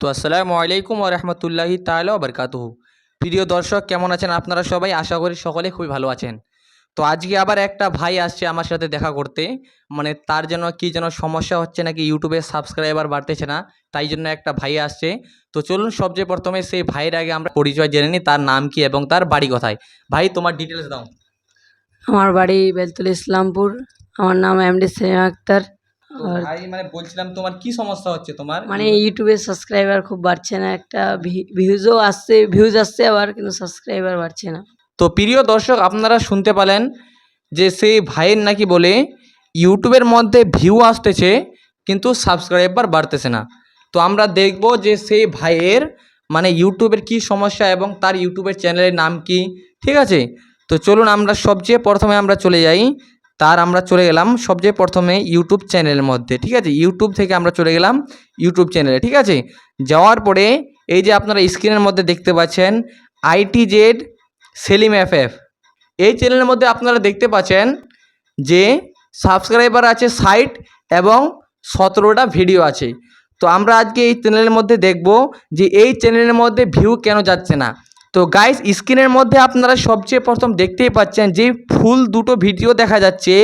তো আসসালামু আলাইকুম ওয়া রাহমাতুল্লাহি তাআলা ওয়া বারাকাতুহু। প্রিয় দর্শক, কেমন আছেন আপনারা সবাই? আশা করি সকলে খুবই ভালো আছেন। তো আজকে আবার একটা ভাই আসছে আমার সাথে দেখা করতে। মানে তার যেন কি যেন সমস্যা হচ্ছে, নাকি ইউটিউবে সাবস্ক্রাইবার বাড়তেছে না, তাই জন্য একটা ভাই আসছে। তো চলুন সবচেয়ে প্রথমে সেই ভাইয়ের আগে আমরা পরিচয় জেনে নিই, তার নাম কি এবং তার বাড়ি কোথায়। ভাই, তোমার ডিটেলস দাও। আমার বাড়ি বেলতল ইসলামপুর। আমার নাম এমডি সেলিম আক্তার। তো আর ভাই, বলছিলাম তোমার কি সমস্যা হচ্ছে তোমার ইউটিউবে সাবস্ক্রাইবার খুব বাড়ছে না, একটা ভিউজ আসছে আবার, কিন্তু সাবস্ক্রাইবার বাড়ছে না। তো প্রিয় দর্শক, আপনারা শুনতে পেলেন যে সেই ভাইয়ের নাকি বলে ইউটিউবের মধ্যে ভিউ আসতেছে কিন্তু সাবস্ক্রাইবার বাড়তেছে না। তো আমরা দেখব যে সেই ভাইয়ের ইউটিউবের কি সমস্যা এবং তার ইউটিউবের চ্যানেলের নাম কি। ঠিক আছে, তো চলুন আমরা সবচেয়ে প্রথমে আমরা চলে যাই। আমরা চলে গেলাম সবচেয়ে প্রথমে ইউটিউব চ্যানেলের মধ্যে। ঠিক আছে, ইউটিউব থেকে আমরা চলে গেলাম ইউটিউব চ্যানেলে। ঠিক আছে, যাওয়ার পরে এই যে আপনারা স্ক্রিনের মধ্যে দেখতে পাচ্ছেন ITZ সেলিম FF, এই চ্যানেলের মধ্যে আপনারা দেখতে পাচ্ছেন যে সাবস্ক্রাইবার আছে 60 এবং 17টা ভিডিও আছে। তো আমরা আজকে এই চ্যানেলের মধ্যে দেখব যে এই চ্যানেলের মধ্যে ভিউ কেন যাচ্ছে না। তো গাইস, স্ক্রিনের মধ্যে আপনারা সবচেয়ে প্রথম দেখতেই পাচ্ছেন যে ফুল দুটো ভিডিও দেখা যাচ্ছে।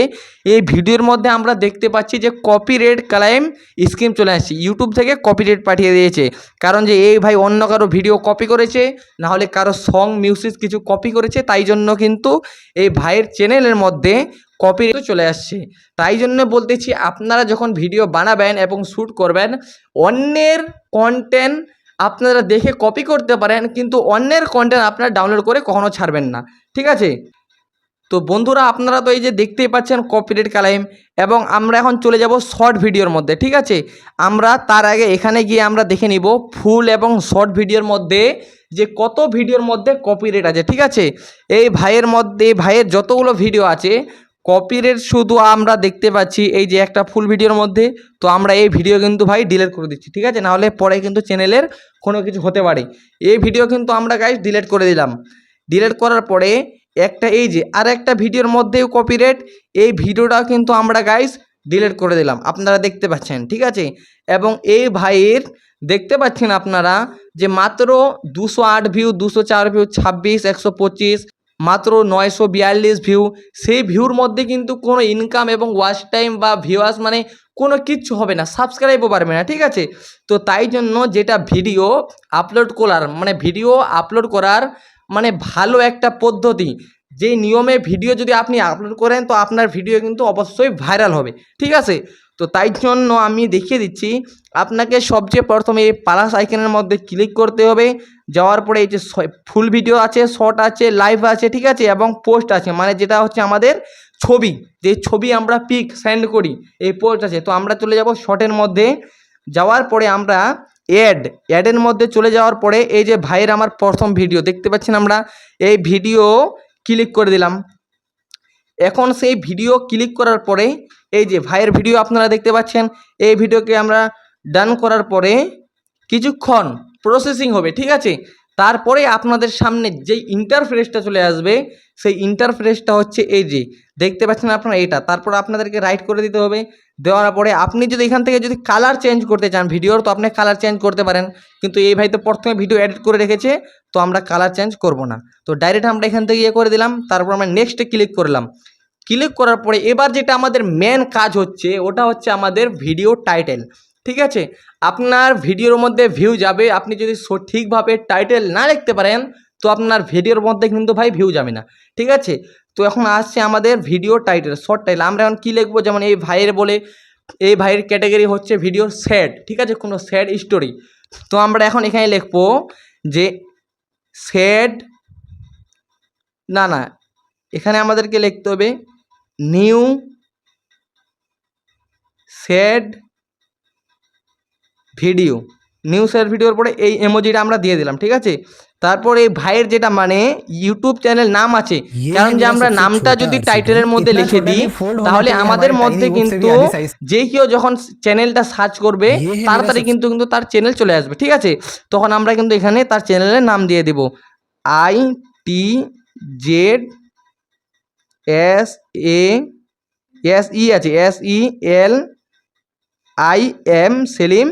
এই ভিডিওর মধ্যে আমরা দেখতে পাচ্ছি যে কপিরাইট ক্লেম স্কিম চলে আসছে, ইউটিউব থেকে কপিরাইট পাঠিয়ে দিয়েছে। কারণ যে এই ভাই অন্য কারো ভিডিও কপি করেছে, না হলে কারো সং মিউজিক কিছু কপি করেছে, তাই জন্য কিন্তু এই ভাইয়ের চ্যানেলের মধ্যে কপিরাইট চলে আসছে। তাই জন্য বলতেছি, আপনারা যখন ভিডিও বানাবেন এবং শ্যুট করবেন, অন্যের কন্টেন্ট আপনারা দেখে কপি করতে পারেন, কিন্তু অন্যের কন্টেন্ট আপনারা ডাউনলোড করে কখনো ছাড়বেন না। ঠিক আছে, তো বন্ধুরা, আপনারা তো এই যে দেখতেই পাচ্ছেন কপিরাইট ক্লেম, এবং আমরা এখন চলে যাব শর্ট ভিডিওর মধ্যে। ঠিক আছে, আমরা তার আগে এখানে গিয়ে আমরা দেখে নিব ফুল এবং শর্ট ভিডিওর মধ্যে যে কত ভিডিওর মধ্যে কপিরাইট আছে। ঠিক আছে, এই ভাইয়ের যতগুলো ভিডিও আছে, কপিরাইট শুধু আমরা দেখতে পাচ্ছি এই যে একটা ফুল ভিডিওর মধ্যে। তো আমরা এই ভিডিও কিন্তু ভাই ডিলিট করে দিচ্ছি। ঠিক আছে, নাহলে পরে কিন্তু চ্যানেলের কোনো কিছু হতে পারে। এই ভিডিও কিন্তু আমরা গাইস ডিলিট করে দিলাম। ডিলিট করার পরে একটা এই যে আর একটা ভিডিওর মধ্যেও কপিরাইট, এই ভিডিওটাও কিন্তু আমরা গাইস ডিলিট করে দিলাম, আপনারা দেখতে পাচ্ছেন। ঠিক আছে, এবং এই ভাইয়ের দেখতে পাচ্ছেন আপনারা যে মাত্র 208 ভিউ, 204 ভিউ, 26, 125, মাত্র 942 ভিউ। সেই ভিউর মধ্যে কিন্তু কোনো ইনকাম এবং ওয়াচ টাইম বা ভিউয়ার্স কোনো কিচ্ছু হবে না, সাবস্ক্রাইবও পারবে না। ঠিক আছে, তো তাই জন্য যেটা ভিডিও আপলোড করার ভালো একটা পদ্ধতি, যে নিয়মে ভিডিও যদি আপনি আপলোড করেন, তো আপনার ভিডিও কিন্তু অবশ্যই ভাইরাল হবে। ঠিক আছে, তো তাই জন্য আমি দেখিয়ে দিচ্ছি। আপনাকে সবচেয়ে প্রথমে এই প্লাস আইকনের মধ্যে ক্লিক করতে হবে। যাওয়ার পরে এই যে ফুল ভিডিও আছে, শর্ট আছে, লাইভ আছে, ঠিক আছে, এবং পোস্ট আছে, যেটা হচ্ছে আমাদের ছবি, যে ছবি আমরা পিক সেন্ড করি, এই পোস্ট আছে। তো আমরা চলে যাব শর্টের মধ্যে। যাওয়ার পরে আমরা অ্যাডের মধ্যে চলে যাওয়ার পরে এই যে ভাইয়ের আমার প্রথম ভিডিও দেখতে পাচ্ছেন, আমরা এই ভিডিও ক্লিক করে দিলাম। এখন সেই ভিডিও ক্লিক করার পরে এই যে ভাইয়ের ভিডিও আপনারা দেখতে পাচ্ছেন, এই ভিডিওকে আমরা ডান করার পরে কিছুক্ষণ প্রসেসিং হবে। ঠিক আছে, তারপরে আপনাদের সামনে যেই ইন্টারফেসটা চলে আসবে, সেই ইন্টারফেসটা হচ্ছে এই যে দেখতে পাচ্ছেন আপনারা এটা। তারপর আপনাদেরকে রাইট করে দিতে হবে। দেওয়ার পরে আপনি যদি এখান থেকে যদি কালার চেঞ্জ করতে চান ভিডিওর, তো আপনি কালার চেঞ্জ করতে পারেন, কিন্তু এই ভাই তো প্রথমে ভিডিও এডিট করে রেখেছে, তো আমরা কালার চেঞ্জ করব না। তো ডাইরেক্ট আমরা এখান থেকে করে দিলাম। তারপর আমরা নেক্সটে ক্লিক করলাম। ক্লিক করার পরে এবার যেটা আমাদের মেন কাজ হচ্ছে, ওটা হচ্ছে আমাদের ভিডিও টাইটেল। ঠিক আছে, আপনার ভিডিওর মধ্যে ভিউ যাবে, আপনি যদি সঠিকভাবে টাইটেল না লিখতে পারেন, তো আপনার ভিডিওর মধ্যে কিন্তু ভাই ভিউ যাবে না। ঠিক আছে, তো এখন আসছে আমাদের ভিডিও টাইটেল, শর্ট টাইটেল। আমরা এখন কী লিখবো, যেমন এই ভাইয়ের ক্যাটাগরি হচ্ছে ভিডিও স্যাড। ঠিক আছে, কোনো স্যাড স্টোরি। তো আমরা এখন এখানে লিখবো যে স্যাড, না, এখানে আমাদেরকে লিখতে হবে নিউ স্যাড ভিডিওর পরে এই ইমোজিটা আমরা দিয়ে দিলাম। ঠিক আছে, তারপর এই ভাইয়ের যেটা ইউটিউব চ্যানেল নাম আছে, কারণ যে আমরা নামটা যদি টাইটেলের মধ্যে লিখে দিই, তাহলে আমাদের মধ্যে কিন্তু যে কেউ যখন চ্যানেলটা সার্চ করবে, তাড়াতাড়ি কিন্তু তার চ্যানেল চলে আসবে। ঠিক আছে, তখন আমরা কিন্তু এখানে তার চ্যানেলের নাম দিয়ে দেব ITZSELIM সেলিম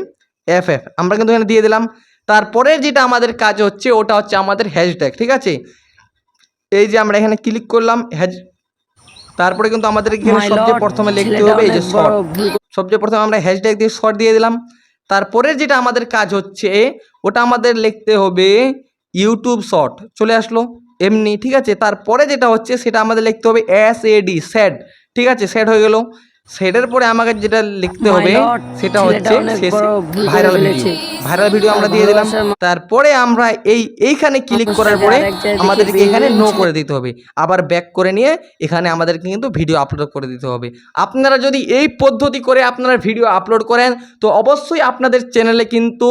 আমরা কিন্তু এখানে দিয়ে দিলাম। তারপরে যেটা আমাদের কাজ হচ্ছে ওটা হচ্ছে আমাদের হ্যাশট্যাগ, ঠিক আছে। এই যে আমরা এখানে ক্লিক করলাম তারপরে কিন্তু আমাদের এখানে মাই সবচেয়ে লর্ড, প্রথমে লিখতে ছেলেটা হবে এই যে অনেক শর্ট। বড় ভুল সবচেয়ে প্রথমে আমরা হ্যাশট্যাগ দিয়ে শর্ট দিয়ে দিলাম। তারপরে যেটা আমাদের কাজ হচ্ছে ওটা আমাদের লিখতে হবে ইউটিউব শর্ট, চলে আসলো এমনি, ঠিক আছে। তারপরে যেটা হচ্ছে সেটা আমাদের লিখতে হবে SAD, স্যাড, ঠিক আছে, স্যাড হয়ে গেল। স্যাডের পরে আমাকে যেটা লিখতে মাই হবে লর্ড, সেটা ছেলেটা হচ্ছে অনেক শেষে বড় ভুল করে ভাইরাল ভিডিও। ফেলেছে। ভাইরাল ভিডিও আমরা তার দিয়ে দিলাম। ভালোবাসার তারপরে আমরা এইখানে ক্লিক করার মানুষটাকে পরে আরেক জায়গায় দেখে আমাদেরকে বিয়ে এখানে দিলেন নো ছেলে। করে দিতে হবে, আবার ব্যাক করে নিয়ে এখানে আমাদেরকে কিন্তু ভিডিও আপলোড করে দিতে হবে। আপনারা যদি এই পদ্ধতি করে আপনারা ভিডিও আপলোড করেন তো অবশ্যই আপনাদের চ্যানেলে কিন্তু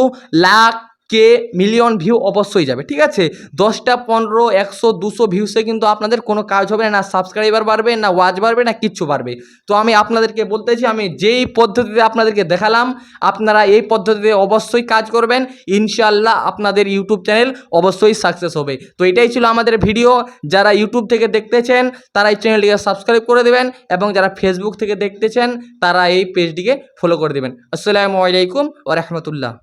লাখ কে মিলিয়ন ভিউ অবশ্যই যাবে, ঠিক আছে। 10টা 15 100 200 ভিউসে কিন্তু আপনাদের কোনো কাজ হবে না, সাবস্ক্রাইবার বাড়বে না, ওয়াচ বাড়বে না, কিচ্ছু বাড়বে। তো আমি আপনাদেরকে বলতেছি, আমি যেই পদ্ধতিতে আপনাদেরকে দেখালাম আপনারা এই পদ্ধতিতে অবশ্যই কাজ করবেন, ইনশাআল্লাহ আপনাদের ইউটিউব চ্যানেল অবশ্যই সাকসেস হবে। তো এটাই ছিল আমাদের ভিডিও। যারা ইউটিউব থেকে দেখতেছেন তারা এই চ্যানেলটিকে সাবস্ক্রাইব করে দেবেন, এবং যারা ফেসবুক থেকে দেখতেছেন তারা এই পেজটিকে ফলো করে দেবেন। আসসালামু আলাইকুম ওয়া রাহমাতুল্লাহ।